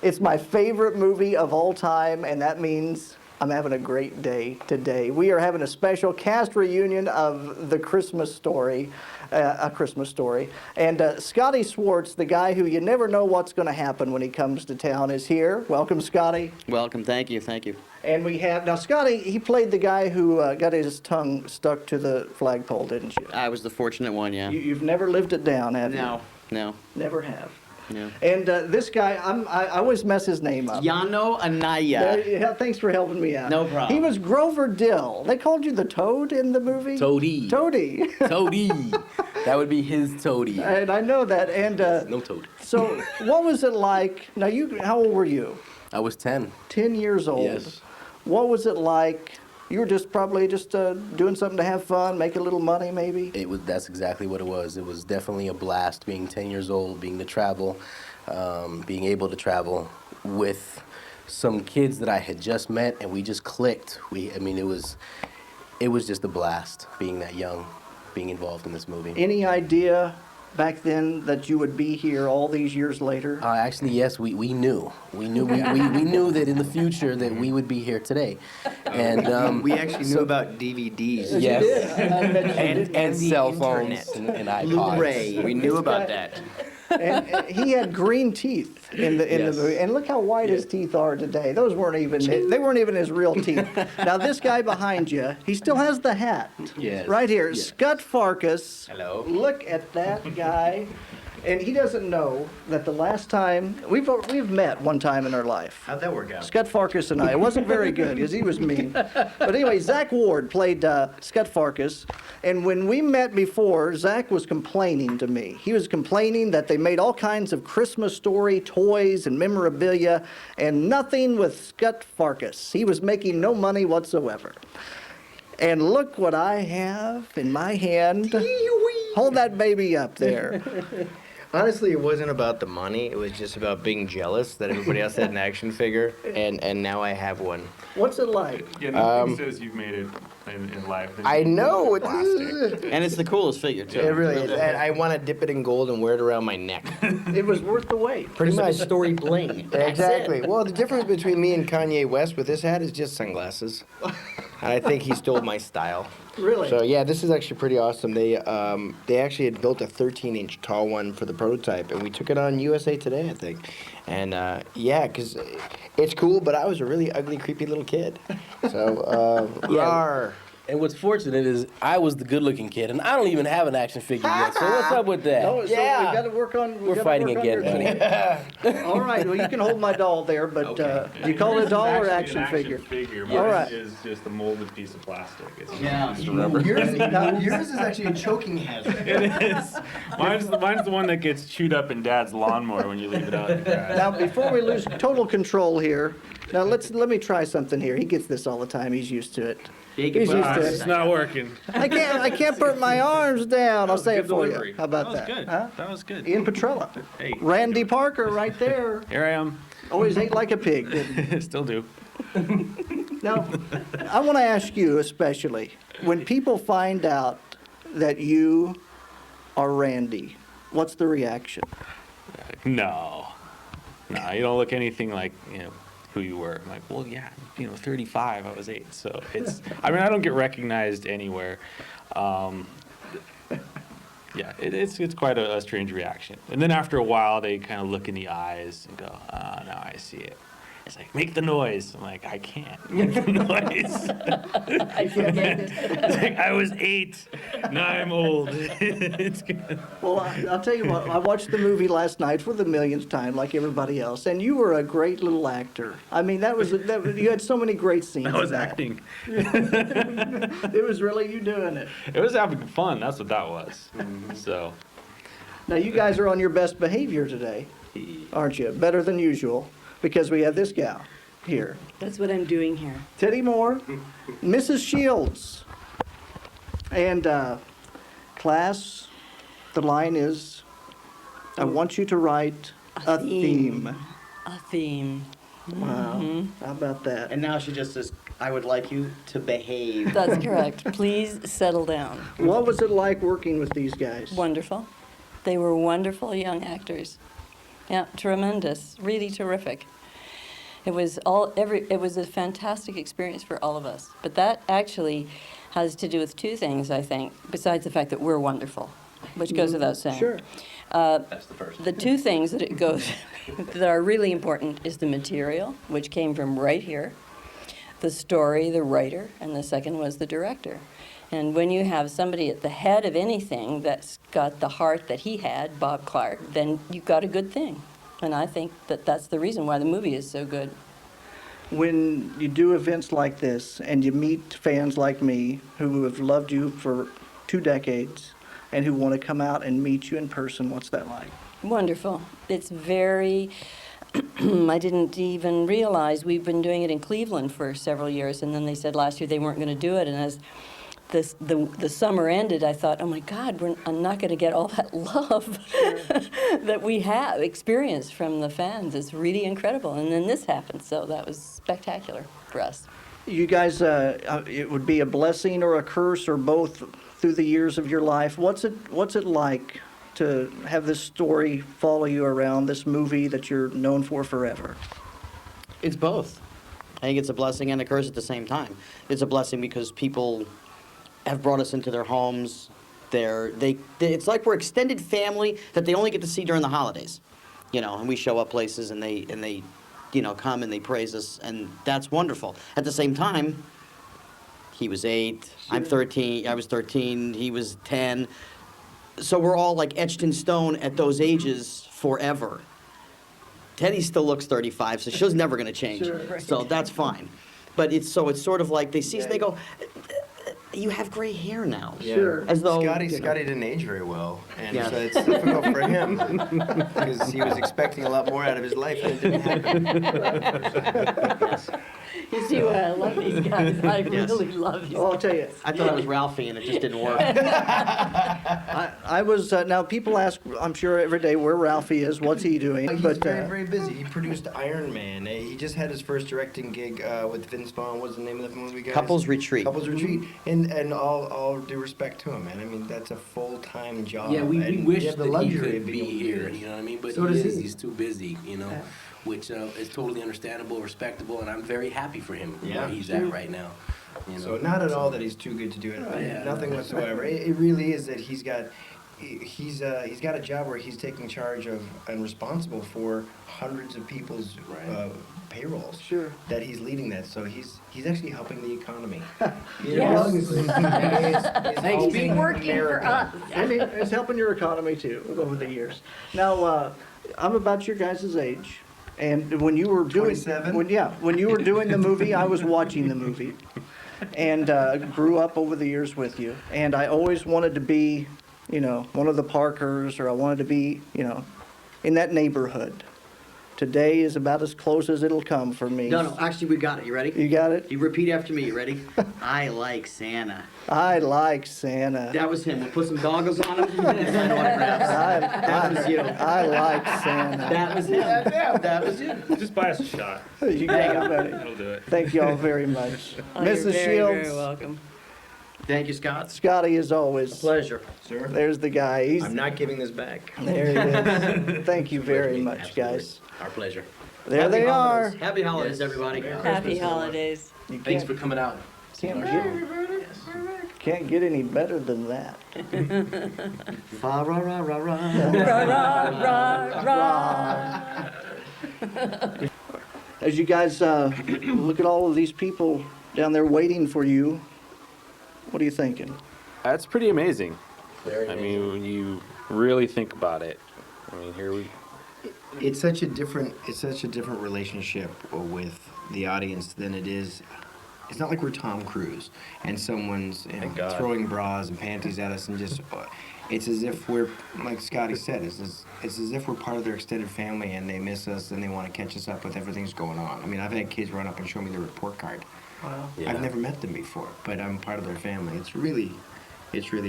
It's my favorite movie of all time, and that means I'm having a great day today. We are having a special cast reunion of The Christmas Story, A Christmas Story. And Scotty Swartz, the guy who you never know what's going to happen when he comes to town, is here. Welcome, Scotty. Welcome. Thank you. Thank you. And we have, now Scotty, he played the guy who got his tongue stuck to the flagpole, didn't you? I was the fortunate one, yeah. You've never lived it down, have you? No. Never have. No. And this guy, I always mess his name up. Yano Anaya. Yeah, thanks for helping me out. No problem. He was Grover Dill. They called you the Toad in the movie? Toady. Toady. Toady. That would be his Toady. And I know that. And No Toad. so what was it like? Now, how old were you? I was 10. 10 years old. Yes. What was it like? You were probably just doing something to have fun, make a little money maybe? That's exactly what it was. It was definitely a blast being 10 years old, being able to travel with some kids that I had just met, and we just clicked. It was just a blast being that young, being involved in this movie. Any idea back then that you would be here all these years later? Actually, yes, we knew. We knew that in the future that we would be here today. And we actually knew about DVDs. yes, And and the cell internet. phones and iPods. Blu-ray. We knew about that. And he had green teeth in the Yes. movie, and look how white his teeth are today. Those weren't even his real teeth. Now this guy behind you, he still has the hat. Yes. Right here, Yes. Scott Farkas. Hello. Look at that guy. And he doesn't know that the last time we've met one time in our life. How'd that work out? Scott Farkas and I. It wasn't very good because he was mean. But anyway, Zach Ward played Scott Farkas. And when we met before, Zach was complaining to me. He was complaining that they made all kinds of Christmas Story toys and memorabilia and nothing with Scott Farkas. He was making no money whatsoever. And look what I have in my hand. Hold that baby up there. Honestly, it wasn't about the money. It was just about being jealous that everybody else had an action figure, and now I have one. What's it like? Yeah, nothing says you've made it in life. than I know. plastic. And it's the coolest figure, too. It really is. And I want to dip it in gold and wear it around my neck. It was worth the wait. Pretty much. Story bling. That's Exactly. it. Well, the difference between me and Kanye West with this hat is just sunglasses. And I think he stole my style. Really? So yeah, this is actually pretty awesome. They actually had built a 13-inch tall one for the prototype, and we took it on USA Today, I think. And yeah, because it's cool, but I was a really ugly, creepy little kid. So rawr. And what's fortunate is I was the good-looking kid, and I don't even have an action figure yet. So what's up with that? Oh, so Yeah. we got to work on. We're fighting again, buddy. All right. Well, you can hold my doll there, but do you call it a doll or action figure? Mine All right. is just a molded piece of plastic. It's Yeah. just a rubber. Yours is actually a choking hazard. It is. Mine's the one that gets chewed up in Dad's lawnmower when you leave it out in the grass. Now, before we lose total control here, now let me try something here. He gets this all the time. He's used to it. He's used to It's it. not working. I can't put my arms down. I'll say it Good for delivery. you. How about that? That was good. Huh? That was good. Ian Petrella. Hey. Randy Parker right there. Here I am. Always ate like a pig, didn't he? Still do. Now, I want to ask you especially, when people find out that you are Randy, what's the reaction? No, you don't look anything like who you were. I'm like, well, yeah, 35. I was 8, so it's. I mean, I don't get recognized anywhere. Yeah, it's quite a strange reaction. And then after a while, they kind of look in the eyes and go, "Oh, now I see it." It's like, make the noise. I'm like, I can't make the noise. I can't make it. It's like, I was 8, now I'm old. It's good. Well, I'll tell you what, I watched the movie last night for the millionth time, like everybody else, and you were a great little actor. I mean, you had so many great scenes. I was in that. acting. It was really you doing it. It was having fun. That's what that was. So, Now, you guys are on your best behavior today, aren't you? Better than usual, because we have this gal here. That's what I'm doing here. Teddy Moore, Mrs. Shields. And class, the line is, I want you to write a theme. A theme. Wow, how about that? And now she just says, I would like you to behave. That's correct. Please settle down. What was it like working with these guys? Wonderful. They were wonderful young actors. Yeah, tremendous, really terrific. It was it was a fantastic experience for all of us. But that actually has to do with two things, I think, besides the fact that we're wonderful, which goes without saying. Sure. That's the first. The two things that it goes that are really important is the material, which came from right here, the story, the writer, and the second was the director. And when you have somebody at the head of anything that's got the heart that he had, Bob Clark, then you've got a good thing. And I think that that's the reason why the movie is so good. When you do events like this and you meet fans like me who have loved you for 2 decades and who want to come out and meet you in person, what's that like? Wonderful. It's very, I didn't even realize we've been doing it in Cleveland for several years, and then they said last year they weren't going to do it, and as the summer ended, I thought, oh my God, I'm not going to get all that love that we have experienced from the fans. It's really incredible. And then this happened, so that was spectacular for us. You guys, it would be a blessing or a curse or both through the years of your life. What's it like to have this story follow you around, this movie that you're known for forever? It's both. I think it's a blessing and a curse at the same time. It's a blessing because people have brought us into their homes. It's like we're extended family that they only get to see during the holidays, and we show up places and they come and they praise us, and that's wonderful. At the same time, he was 8, I'm 13, I was 13, he was 10. So we're all like etched in stone at those ages forever. Teddy still looks 35, so she's never gonna change. Sure. So that's fine. But it's sort of like they see us and they go, you have gray hair now. Yeah. Sure. As though Scotty didn't age very well, and Yeah. so it's difficult for him because he was expecting a lot more out of his life, and it didn't happen. You see why I love these guys. I Yes. really love these Oh, I'll tell you, I thought I was Ralphie and it just didn't work. I was, now people ask, I'm sure every day where Ralphie is, what's he doing? He's But very, very busy. He produced Iron Man. He just had his first directing gig with Vince Vaughn. What's the name of the movie, guys? Couples Retreat. Couples Retreat. And all due respect to him, man. I mean, that's a full-time job. Yeah, we and wish you have the that he luxury could of be being able to do here, it. you know what I mean? But So does he. he's too busy, which is totally understandable, respectable, and I'm very happy for him Yeah. where he's at right now. So not at all that he's too good to do it. Yeah. Nothing whatsoever. It really is that he's got a job where he's taking charge of and responsible for hundreds of people's payrolls. Sure. That he's leading that, so he's actually helping the economy. Yes. He's He's working for us. And it's helping your economy too over the years. Now, I'm about your guys' age, and when you were doing 27? when you were doing the movie, I was watching the movie, and grew up over the years with you. And I always wanted to be, one of the Parkers, or I wanted to be, in that neighborhood. Today is about as close as it'll come for me. No, actually we got it. You ready? You got it? You repeat after me. You ready? I like Santa. I like Santa. That was him. We'll put some goggles on him and sign autographs. That was you. I like Santa. That was him. That was you. Just buy us a shot. You got it, buddy. That'll do it. Thank you all very much. Oh, you're Mrs. very, Shields, very welcome. Thank you, Scott. Scotty, as always. Pleasure. Sir, There's the guy. He's I'm not giving this back. there. He is. Thank you very much, Absolutely. guys. Our pleasure. There they are. Happy holidays, everybody. Happy holidays. You Thanks can't, for coming out. can't Our get, show. can't get any better than that. Fa ra ra ra ra. Rah, rah, rah, rah. As you guys look at all of these people down there waiting for you, what are you thinking? That's pretty amazing. Very I amazing. mean, when you really think about it, It's such a different relationship with the audience than it is. It's not like we're Tom Cruise and someone's Thank God. throwing bras and panties at us and just. It's as if we're, like Scotty said, it's as if we're part of their extended family and they miss us and they want to catch us up with everything's going on. I mean, I've had kids run up and show me their report card. Wow. Yeah. I've never met them before, but I'm part of their family. It's really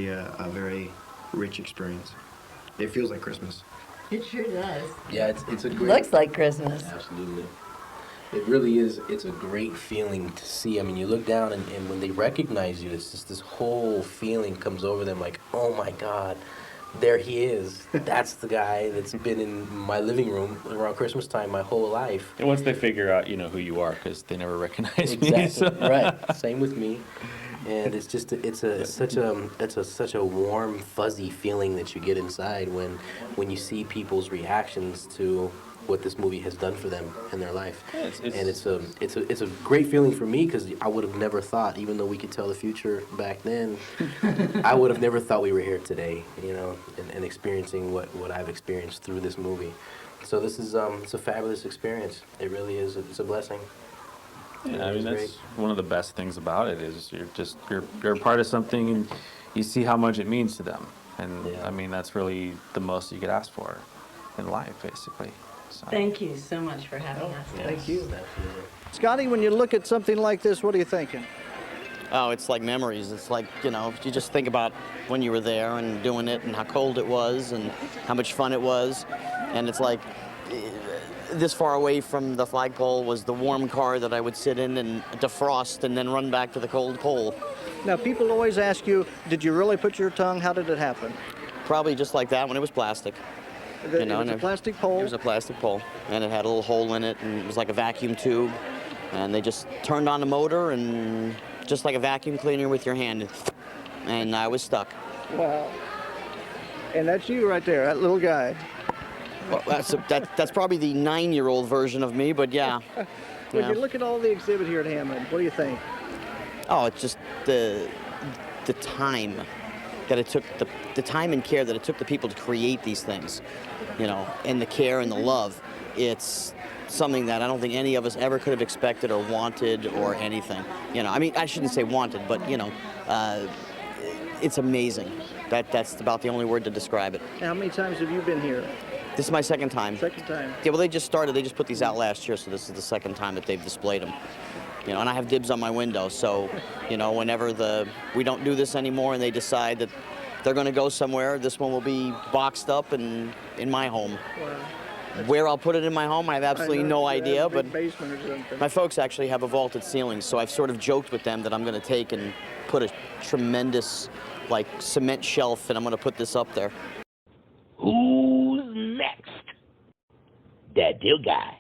a very rich experience. It feels like Christmas. It sure does. Yeah, it's a great. Looks like Christmas. Absolutely. It really is. It's a great feeling to see. I mean, you look down and when they recognize you, it's just this whole feeling comes over them like, oh my God, there he is. That's the guy that's been in my living room around Christmas time my whole life. And once they figure out, who you are, because they never recognize me. Exactly. So. Right. Same with me. And it's just such a warm, fuzzy feeling that you get inside when you see people's reactions to what this movie has done for them in their life. Yeah, And it's a great feeling for me because I would have never thought, even though we could tell the future back then, I would have never thought we were here today, and experiencing what I've experienced through this movie. So this is it's a fabulous experience. It really is. It's a blessing. Yeah, I It mean, was that's great. one of the best things about it is you're a part of something and you see how much it means to them. And Yeah. I mean, that's really the most you could ask for in life, basically. So. Thank you so much for having us. Thank you. Absolutely. Scotty, when you look at something like this, what are you thinking? Oh, it's like memories. It's like, you just think about when you were there and doing it and how cold it was and how much fun it was. And it's like, this far away from the flagpole was the warm car that I would sit in and defrost and then run back to the cold pole. Now, people always ask you, did you really put your tongue? How did it happen? Probably just like that when it was plastic. It was a plastic pole? It was a plastic pole, and it had a little hole in it, and it was like a vacuum tube. And they just turned on the motor, and just like a vacuum cleaner with your hand, and I was stuck. Wow. And that's you right there, that little guy. Well, that's probably the 9-year-old version of me, but yeah. When Yeah. you look at all the exhibit here at Hammond, what do you think? Oh, it's just the time that it took, the time and care that it took the people to create these things, and the care and the love. It's something that I don't think any of us ever could have expected or wanted or anything. I mean, I shouldn't say wanted, but it's amazing. That's about the only word to describe it. How many times have you been here? This is my second time. Second time. Yeah, well, they just put these out last year, so this is the second time that they've displayed them. And I have dibs on my window, so, whenever we don't do this anymore and they decide that they're going to go somewhere, this one will be boxed up and in my home. Wow. Where I'll put it in my home, I have absolutely no idea, but Basement or something. my folks actually have a vaulted ceiling, so I've sort of joked with them that I'm going to take and put a tremendous, cement shelf, and I'm going to put this up there. Who's next? That deal guy.